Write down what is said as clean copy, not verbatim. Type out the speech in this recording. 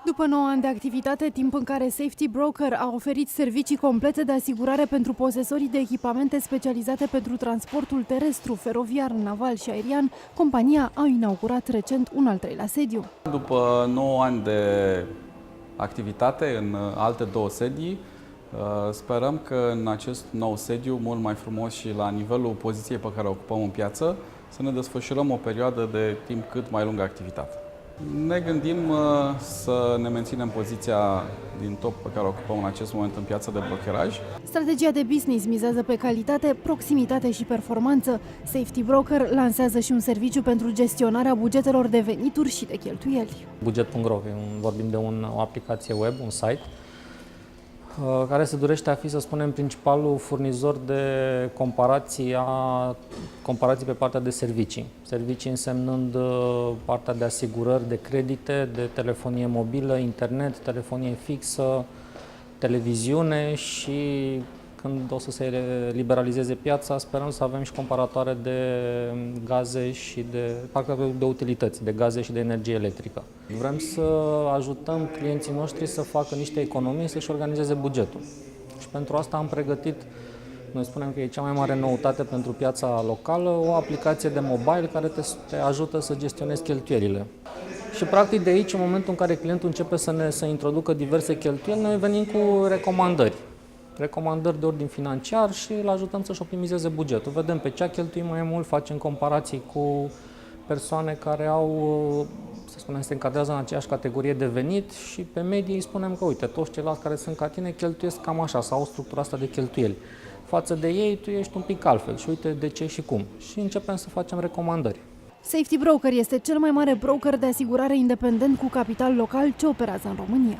După 9 ani de activitate, timp în care Safety Broker a oferit servicii complete de asigurare pentru posesorii de echipamente specializate pentru transportul terestru, feroviar, naval și aerian, compania a inaugurat recent un al treilea sediu. După 9 ani de activitate în alte două sedii, sperăm că în acest nou sediu, mult mai frumos și la nivelul poziției pe care o ocupăm în piață, să ne desfășurăm o perioadă de timp cât mai lungă activitate. Ne gândim să ne menținem poziția din top pe care o ocupăm în acest moment în piața de brokeraj. Strategia de business mizează pe calitate, proximitate și performanță. Safety Broker lansează și un serviciu pentru gestionarea bugetelor de venituri și de cheltuieli. Budget.ro, vorbim de o aplicație web, un site, care se dorește a fi, să spunem, principalul furnizor de comparații pe partea de servicii. Servicii însemnând partea de asigurări, de credite, de telefonie mobilă, internet, telefonie fixă, televiziune și când o să se liberalizeze piața, sperăm să avem și comparatoare de gaze și de utilități, de gaze și de energie electrică. Vrem să ajutăm clienții noștri să facă niște economii, să-și organizeze bugetul. Și pentru asta am pregătit, noi spunem că e cea mai mare noutate pentru piața locală, o aplicație de mobile care te ajută să gestionezi cheltuielile. Și practic de aici, în momentul în care clientul începe să introducă diverse cheltuieli, noi venim cu recomandări de ordin financiar și îl ajutăm să-și optimizeze bugetul. Vedem pe ce a cheltuit mai mult, facem comparații cu persoane care să spunem, se încadrează în aceeași categorie de venit și pe medie îi spunem că, uite, toți ceilalți care sunt ca tine cheltuiesc cam așa sau au structura asta de cheltuieli. Față de ei, tu ești un pic altfel și uite de ce și cum. Și începem să facem recomandări. Safety Broker este cel mai mare broker de asigurare independent cu capital local ce operează în România.